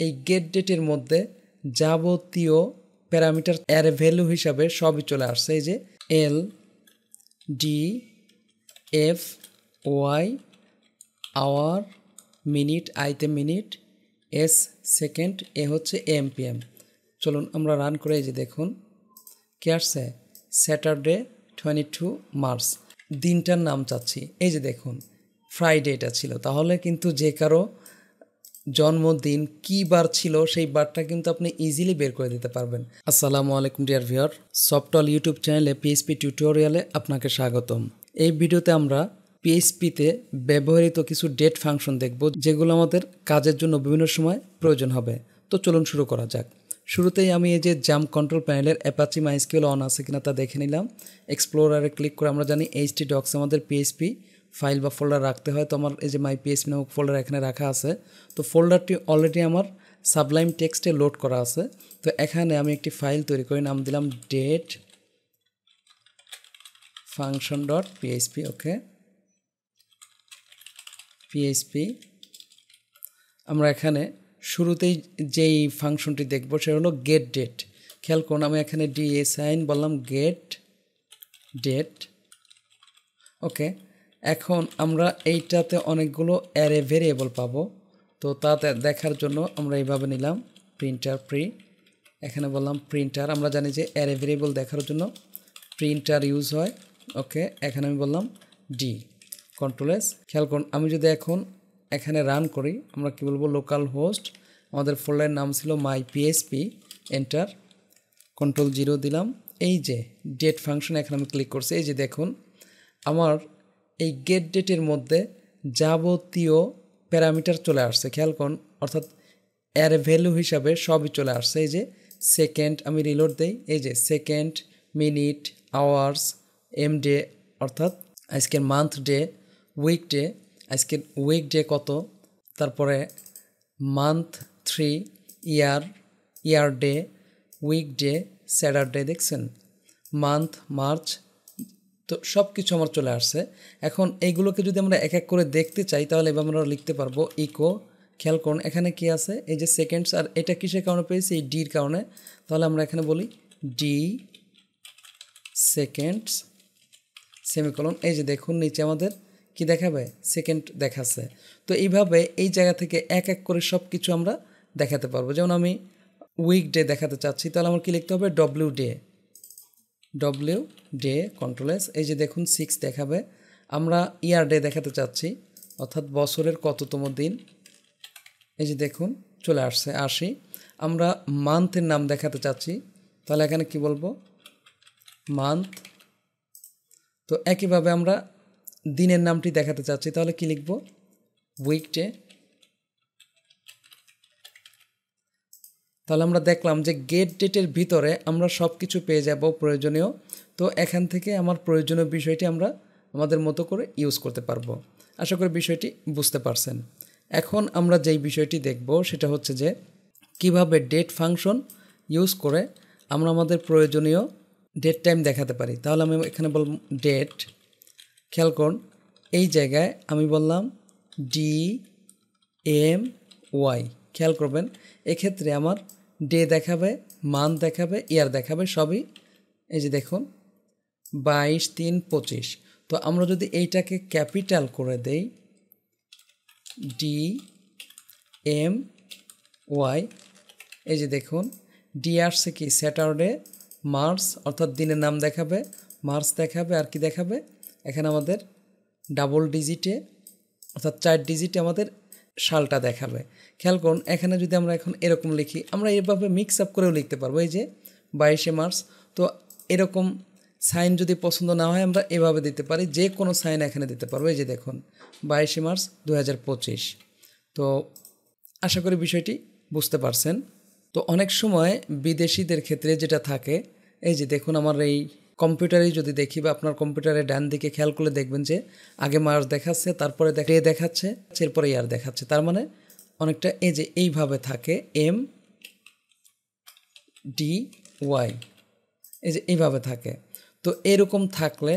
এই গেট ডেটের মধ্যে যাবতীয় প্যারামিটার অ্যারে ভ্যালু হিসাবে সবই চলে আসছে। এই যে L D F Y hour, minute, আইতে মিনিট, এস সেকেন্ড, এ হচ্ছে এমপিএম। চলুন আমরা রান করে এই যে দেখুন কি আসছে, স্যাটারডে 22 মার্চ। দিনটার নাম চাচ্ছি, এই যে দেখুন ফ্রাইডে এটা ছিল, তাহলে কিন্তু যে কারো জন্মদিন কী বার ছিল সেই বারটা কিন্তু আপনি ইজিলি বের করে দিতে পারবেন। আসসালামু আলাইকুম ডিয়ার ভিউয়ার, সফটওয়্যার ইউটিউব চ্যানেলে পিএইচপি টিউটোরিয়ালে আপনাকে স্বাগতম। এই ভিডিওতে আমরা পিএইচপিতে ব্যবহৃত কিছু ডেট ফাংশন দেখব, যেগুলো আমাদের কাজের জন্য বিভিন্ন সময় প্রয়োজন হবে। তো চলুন শুরু করা যাক। শুরুতেই আমি এই যে জাম্প কন্ট্রোল প্যানেলের অ্যাপাচি মাইস্কিউএল অন আছে কিনা তা দেখে নিলাম। এক্সপ্লোরারে ক্লিক করে আমরা জানি htdocs আমাদের পিএইচপি ফাইল বা ফোল্ডার রাখতে হয়। তো আমার এই যে মাই পিএইচপি নামক ফোল্ডার এখানে রাখা আছে। তো ফোল্ডারটি অলরেডি আমার সাবলাইম টেক্সটে লোড করা আছে। তো এখানে আমি একটি ফাইল তৈরি করে নাম দিলাম ডেট ফাংশন ডট পিএইচপি। ওকে, পিএইচপি আমরা এখানে শুরুতেই যেই ফাংশনটি দেখব সেটা হলো গেট ডেট। খেয়াল করুন, আমি এখানে ডিএসাইন বললাম গেট ডেট। ওকে, এখন আমরা এইটাতে অনেকগুলো অ্যারে ভেরিয়েবল পাবো। তো তাতে দেখার জন্য আমরা এইভাবে নিলাম প্রিন্টার প্রি, এখানে বললাম প্রিন্টার। আমরা জানি যে অ্যারে ভেরিয়েবল দেখার জন্য প্রিন্টার ইউজ হয়। ওকে, এখানে আমি বললাম ডি কন্ট্রোল এস। খেয়াল করুন, আমি যদি এখন এখানে রান করি, আমরা কি বলবো, লোকাল হোস্ট, আমাদের ফোল্ডারের নাম ছিল মাই পিএইচপি, এন্টার, কন্ট্রোল 0 দিলাম। এই যে ডেট ফাংশন এখানে আমি ক্লিক করছি, এই যে দেখুন আমার এই গেট ডেটের মধ্যে যাবতীয় প্যারামিটার চলে আসছে। খেয়াল করুন, অর্থাৎ অ্যারে ভ্যালু হিসাবে সবই চলে আসছে। এই যে সেকেন্ড, আমি রিলোড দেই, এই যে second, minute, hours, M day অর্থাৎ আজকের মান্থ ডে, উইক ডে, আজকের উইক ডে কত, তারপরে month 3, year day, week day, Saturday, দেখছেন মান্থ, মার্চ। তো সব কিছু আমার চলে আসছে। এখন এইগুলোকে যদি আমরা এক এক করে দেখতে চাই তাহলে এবার আমরা লিখতে পারবো ইকো। খেয়াল করুন এখানে কি আছে, এই যে সেকেন্ডস, আর এটা কিসের কারণে পেয়েছি, এই ডির কারণে। তাহলে আমরা এখানে বলি ডি সেকেন্ডস সেমিকোলন। এই যে দেখুন নিচে আমাদের কি দেখাবে, সেকেন্ড দেখাচ্ছে। তো এইভাবে এই জায়গা থেকে এক এক করে সব কিছু আমরা দেখাতে পারবো। যেমন আমি উইক ডে দেখাতে চাচ্ছি, তাহলে আমার কি লিখতে হবে, ডব্লিউ ডে কন্ট্রোল এস। এই যে দেখুন 6 দেখাবে। আমরা ইয়ার ডে দেখাতে চাচ্ছি, অর্থাৎ বছরের কততম দিন, এই যে দেখুন চলে আসছে 80। আমরা মান্থের নাম দেখাতে চাচ্ছি, তাহলে এখানে কি বলবো, মান্থ। তো একইভাবে আমরা দিনের নামটি দেখাতে চাচ্ছি, তাহলে কি লিখব, উইকডে। তাহলে আমরা দেখলাম যে গেট ডেটের ভিতরে আমরা সব কিছু পেয়ে যাব প্রয়োজনীয়। তো এখান থেকে আমার প্রয়োজনীয় বিষয়টি আমরা আমাদের মতো করে ইউজ করতে পারবো। আশা করি বিষয়টি বুঝতে পারছেন। এখন আমরা যেই বিষয়টি দেখব সেটা হচ্ছে যে কিভাবে ডেট ফাংশন ইউজ করে আমরা আমাদের প্রয়োজনীয় ডেট টাইম দেখাতে পারি। তাহলে আমি এখানে বলব ডেট, খেয়াল করুন এই জায়গায় আমি বললাম ডি এম ওয়াই। খেয়াল করবেন এক্ষেত্রে আমার ডে দেখাবে, মান্থ দেখাবে, ইয়ার দেখাবে, সবই এই যে দেখুন 22/3/25। তো আমরা যদি এইটাকে ক্যাপিটাল করে দেই ডি এম ওয়াই, এই যে দেখুন ডি আসছে কি, স্যাটারডে, মার্চ অর্থাৎ দিনের নাম দেখাবে, মার্চ দেখাবে, আর কি দেখাবে, এখানে আমাদের ডাবল ডিজিটে অর্থাৎ 4 ডিজিটে আমাদের সালটা দেখাবে। খেয়াল করুন এখানে যদি আমরা এখন এরকম লিখি, আমরা এভাবে মিক্স আপ করেও লিখতে পারবো, এই যে 22শে মার্চ। তো এরকম সাইন যদি পছন্দ না হয় আমরা এভাবে দিতে পারি, যে কোনো সাইন এখানে দিতে পারবো। এই যে দেখুন 22শে মার্চ 2025। তো আশা করি বিষয়টি বুঝতে পারছেন। তো অনেক সময় বিদেশিদের ক্ষেত্রে যেটা থাকে, এই যে দেখুন আমার এই কম্পিউটারেই যদি দেখি বা আপনার কম্পিউটারে ডান দিকে খেয়াল করলে দেখবেন যে আগে মার্চ দেখাচ্ছে, তারপরে ডে দেখাচ্ছে, এরপরে ইয়ার দেখাচ্ছে। তার মানে অনেকটা এই যে এইভাবে থাকে এম ডি ওয়াই, এই যে এইভাবে থাকে। তো এরকম থাকলে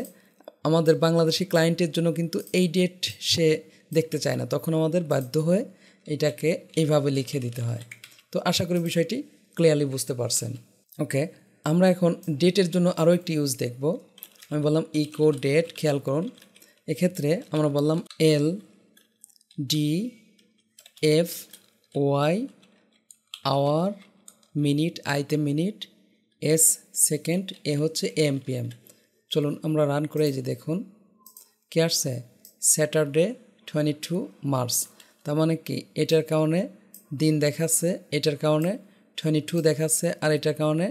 আমাদের বাংলাদেশি ক্লায়েন্টের জন্য কিন্তু এই ডেট সে দেখতে চায় না, তখন আমাদের বাধ্য হয়ে এটাকে এইভাবে লিখে দিতে হয়। তো আশা করি বিষয়টি ক্লিয়ারলি বুঝতে পারছেন। ওকে, আমরা এখন ডেটের জন্য আরও একটি ইউজ দেখব। আমি বললাম ইকো ডেট, খেয়াল করুন এক্ষেত্রে আমরা বললাম L D F Y hour, minute, আইতে মিনিট, এস সেকেন্ড, এ হচ্ছে এমপিএম। চলুন আমরা রান করে এই যে দেখুন কি আসছে, স্যাটারডে 22 মার্চ। তার মানে কি এটার কারণে দিন দেখাচ্ছে, এটার কারণে 22 দেখাচ্ছে, আর এটার কারণে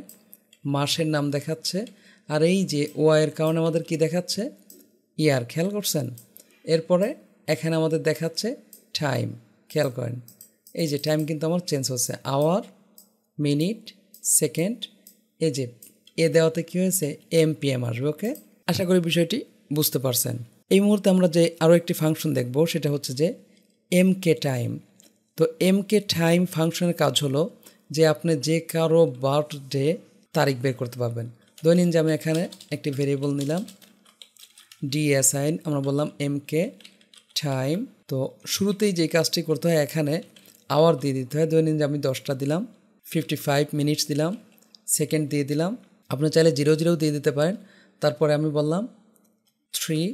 মাসের নাম দেখাচ্ছে, আর এই যে ওয়াইয়ের কারণে আমাদের কি দেখাচ্ছে, ইয়ার। খেয়াল করছেন? এরপরে এখানে আমাদের দেখাচ্ছে টাইম। খেয়াল করেন এই যে টাইম কিন্তু আমার চেঞ্জ হচ্ছে, আওয়ার, মিনিট, সেকেন্ড, এই যে এ দেওয়াতে কী হয়েছে, এমপিএম আসবে। ওকে, আশা করি বিষয়টি বুঝতে পারছেন। এই মুহূর্তে আমরা যে আরও একটি ফাংশন দেখব সেটা হচ্ছে যে এমকে টাইম। তো এমকে টাইম ফাংশনের কাজ হলো যে আপনি যে কারো বার্থডে তারিখ বের করতে পারবেন। দৈনিক যে আমি এখানে একটি ভেরিয়েবল নিলাম ডিএসআইন, আমরা বললাম এমকে টাইম। তো শুরুতেই যে কাজটি করতে হয় এখানে আওয়ার দিয়ে দিতে হয়। দৈনিক যে আমি 10টা দিলাম, 55 মিনিটস দিলাম, সেকেন্ড দিয়ে দিলাম, আপনি চাইলে 00 দিয়ে দিতে পারেন। তারপরে আমি বললাম 3,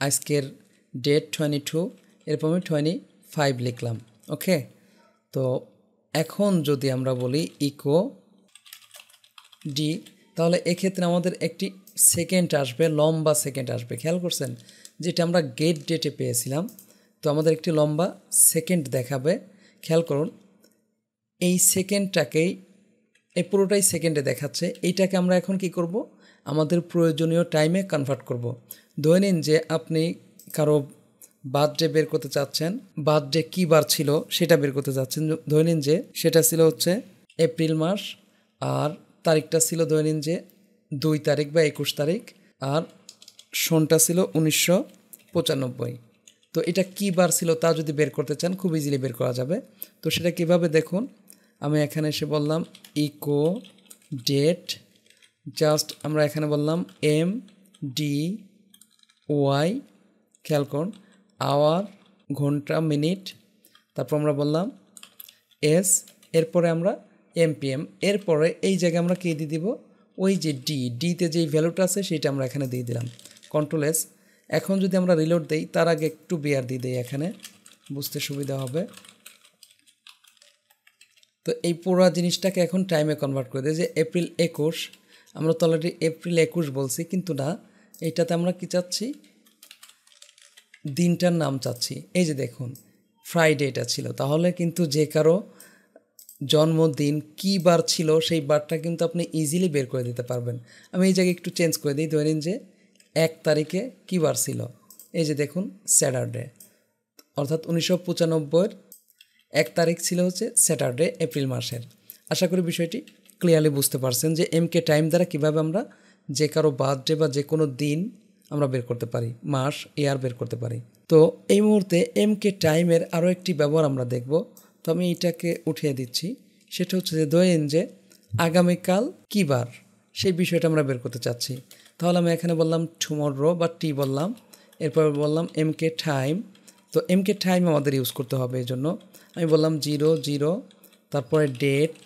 আজকের ডেট 22, এরপর আমি 25 লিখলাম। ওকে, তো এখন যদি আমরা বলি ইকো ডি, তাহলে এক্ষেত্রে আমাদের একটি সেকেন্ড আসবে, লম্বা সেকেন্ড আসবে। খেয়াল করছেন যেটা আমরা গেট ডেটে পেয়েছিলাম, তো আমাদের একটি লম্বা সেকেন্ড দেখাবে। খেয়াল করুন এই সেকেন্ডটাকেই, এই পুরোটাই সেকেন্ডে দেখাচ্ছে। এইটাকে আমরা এখন কি করব, আমাদের প্রয়োজনীয় টাইমে কনভার্ট করব। ধরে নিন যে আপনি কারো বার্থডে বের করতে চাচ্ছেন, বার্থডে কী বার ছিল সেটা বের করতে চাচ্ছেন। ধরে নিন যে সেটা ছিল হচ্ছে এপ্রিল মাস, আর তারিখটা ছিল ধরে নিন যে 2 তারিখ বা 21 তারিখ, আর সনটা ছিল 1995। তো এটা কী বার ছিল তা যদি বের করতে চান খুব ইজিলি বের করা যাবে। তো সেটা কিভাবে দেখুন, আমি এখানে এসে বললাম ইকো ডেট, জাস্ট আমরা এখানে বললাম এম ডি ওয়াই, খেয়াল করুন আওয়ার, ঘন্টা, মিনিট, তারপর আমরা বললাম এস, এরপরে আমরা এমপিএম, এরপরে এই জায়গায় আমরা কী দিয়ে দিব, ওই যে ডিতে যেই ভ্যালুটা আছে সেটা আমরা এখানে দিয়ে দিলাম, কন্ট্রোল এস। এখন যদি আমরা রিলোড দেই তার আগে একটু বিআর দিয়ে দিই, এখানে বুঝতে সুবিধা হবে। তো এই পুরো জিনিসটাকে এখন টাইমে কনভার্ট করে দেয় যে এপ্রিল 21, আমরা তো অলরেডি এপ্রিল 21 বলছি, কিন্তু না, এইটাতে আমরা কি চাচ্ছি, দিনটার নাম চাচ্ছি। এই যে দেখুন ফ্রাইডে এটা ছিল, তাহলে কিন্তু যে কারো জন্মদিন কী বার ছিল সেই বারটা কিন্তু আপনি ইজিলি বের করে দিতে পারবেন। আমি এই জায়গায় একটু চেঞ্জ করে দিই, ধরে নিন যে 1 তারিখে কী বার ছিল, এই যে দেখুন স্যাটারডে, অর্থাৎ 1995 1 তারিখ ছিল হচ্ছে স্যাটারডে এপ্রিল মাসের। আশা করি বিষয়টি ক্লিয়ারলি বুঝতে পারছেন যে এমকে টাইম দ্বারা কীভাবে আমরা যে কারো বার্থডে বা যে কোনো দিন আমরা বের করতে পারি, মাস, ইয়ার বের করতে পারি। তো এই মুহূর্তে এমকে টাইমের আরও একটি ব্যবহার আমরা দেখব। তো আমি এটাকে উঠিয়ে দিচ্ছি, সেটা হচ্ছে যে ধরেন যে আগামীকাল কী বার সেই বিষয়টা আমরা বের করতে চাচ্ছি। তাহলে আমি এখানে বললাম টুমরো বা টি বললাম, এরপর বললাম এমকে টাইম। তো এমকে টাইম আমাদের ইউজ করতে হবে, এই জন্য আমি বললাম 00, তারপরে ডেট,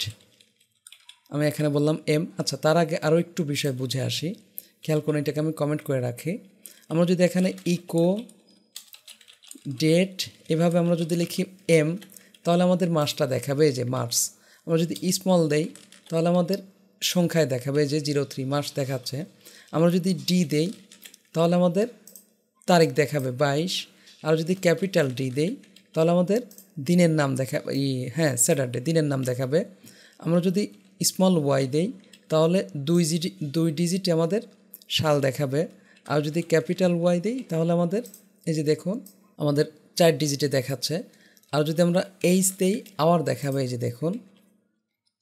আমি এখানে বললাম এম। আচ্ছা, তার আগে আরও একটু বিষয় বুঝে আসি, খেয়াল করুন, এটাকে আমি কমেন্ট করে রাখি। আমরা যদি এখানে ইকো ডেট এভাবে আমরা যদি লিখি এম, তাহলে আমাদের মাসটা দেখাবে এই যে মার্চ। আমরা যদি স্মল দেই তাহলে আমাদের সংখ্যায় দেখাবে যে 03 মাস দেখাচ্ছে। আমরা যদি ডি দেই তাহলে আমাদের তারিখ দেখাবে 22, আর যদি ক্যাপিটাল ডি দেই তাহলে আমাদের দিনের নাম দেখাবে, স্যাটারডে দিনের নাম দেখাবে। আমরা যদি স্মল ওয়াই দেই তাহলে 2 ডিজিটে আমাদের সাল দেখাবে, আর যদি ক্যাপিটাল ওয়াই দেই তাহলে আমাদের এই যে দেখুন আমাদের 4 ডিজিটে দেখাচ্ছে। আর যদি আমরা এইচ দেই আওয়ার দেখাবে, এই যে দেখুন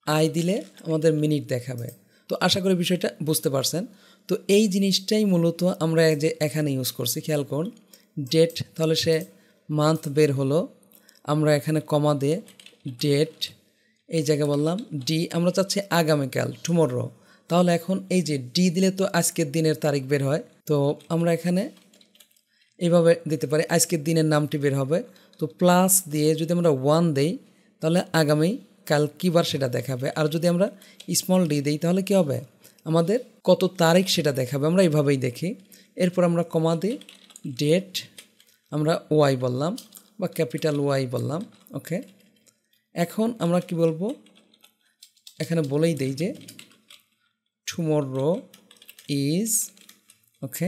আই দিলে আমাদের মিনিট দেখাবে। তো আশা করি বিষয়টা বুঝতে পারছেন। তো এই জিনিসটাই মূলত আমরা যে এখানে ইউজ করছি, খেয়াল করুন ডেট, তাহলে সে মান্থ বের হলো, আমরা এখানে কমা দিয়ে ডেট, এই জায়গায় বললাম ডি, আমরা চাচ্ছি আগামীকাল টুমরো, তাহলে এখন এই যে ডি দিলে তো আজকের দিনের তারিখ বের হয়, তো আমরা এখানে এইভাবে দিতে পারি, আজকের দিনের নামটি বের হবে। তো প্লাস দিয়ে যদি আমরা 1 দেই তাহলে আগামী কাল কী বার সেটা দেখাবে। আর যদি আমরা স্মল ডি দিই তাহলে কী হবে, আমাদের কত তারিখ সেটা দেখাবে। আমরা এইভাবেই দেখি। এরপর আমরা কমা দিই, ডেট আমরা ওয়াই বললাম বা ক্যাপিটাল ওয়াই বললাম। ওকে, এখন আমরা কি বলবো, এখানে বলেই দেই যে টুমরো ইজ, ওকে,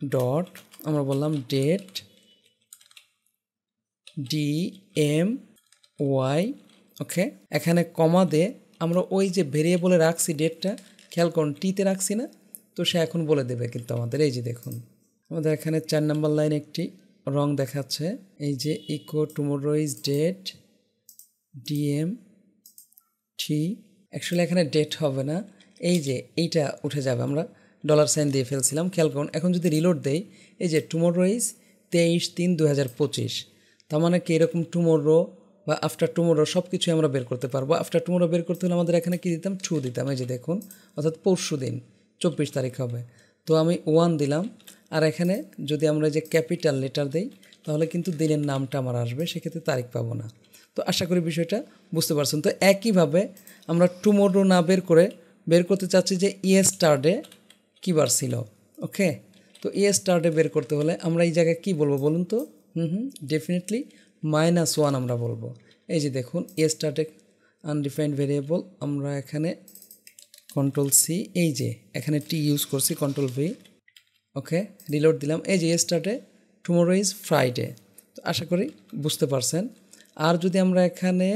ডট আমরা বললাম ডেট DMY, ওকে। এখানে কমা দিয়ে আমরা ওই যে ভেরিয়েবলে রাখছি ডেটটা, খেয়াল করুন টিতে রাখছি না, তো সে এখন বলে দেবে কিন্তু আমাদের। এই যে দেখুন আমাদের এখানে 4 নম্বর লাইন একটি রং দেখাচ্ছে, এই যে echo tomorrow is date DMT। Actually এখানে ডেট হবে না, এই যে এইটা উঠে যাবে, আমরা $সাইন দিয়ে ফেলছিলাম। খেয়াল করুন এখন যদি রিলোড দেই, এই যে টুমরো ইজ 23/3/2025, তার মানে কি এরকম টুমরো বা আফটার টুমরো সব কিছুই আমরা বের করতে পারবো। আফটার টুমরো বের করতে হলে আমাদের এখানে কী দিতাম, টু দিতাম। এই যে দেখুন, অর্থাৎ পরশু দিন 24 তারিখ হবে, তো আমি 1 দিলাম। আর এখানে যদি আমরা যে ক্যাপিটাল লেটার দেই তাহলে কিন্তু দিনের নামটা আমার আসবে, সেক্ষেত্রে তারিখ পাবো না। তো আশা করি বিষয়টা বুঝতে পারছেন। তো একইভাবে আমরা টুমরো না বের করতে চাচ্ছি যে ইয়েস্টারডে কী বার ছিল। ওকে, তো ইয়েস্টারডে বের করতে হলে আমরা এই জায়গায় কী বলবো বলুন তো, ডেফিনেটলি -1 আমরা বলবো। এই যে দেখুন ইয়েস্টারডে আনডিফাইন্ড ভেরিয়েবল, আমরা এখানে CTRL-C, এই যে এখানে টি ইউজ করছি, CTRL-V, ওকে, রিলোড দিলাম। এই যে ইয়েস্টারডে টুমরো ইজ ফ্রাইডে। তো আশা করি বুঝতে পারছেন। আর যদি আমরা এখানে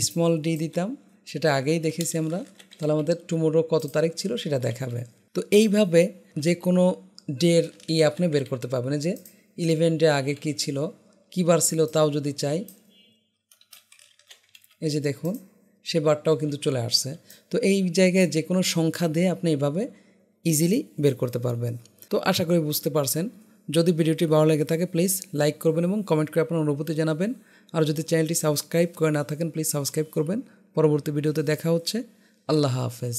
স্মল ডি দিতাম, সেটা আগেই দেখেছি আমরা, তাহলে আমাদের টুমরো কত তারিখ ছিল সেটা দেখাবে। তো এইভাবে যে কোনো ডের আপনি বের করতে পারবেন, যে 11 ডে আগে কী ছিল, কী বার ছিল তাও যদি চাই, এই যে দেখুন সে বারটাও কিন্তু চলে আসছে। তো এই জায়গায় যে কোনো সংখ্যা দিয়ে আপনি এইভাবে ইজিলি বের করতে পারবেন। তো আশা করি বুঝতে পারছেন। যদি ভিডিওটি ভালো লেগে থাকে প্লিজ লাইক করবেন এবং কমেন্ট করে আপনার অনুভূতি জানাবেন। আর যদি চ্যানেলটি সাবস্ক্রাইব করে না থাকেন প্লিজ সাবস্ক্রাইব করবেন। পরবর্তী ভিডিওতে দেখা হচ্ছে। আল্লাহ হাফেজ।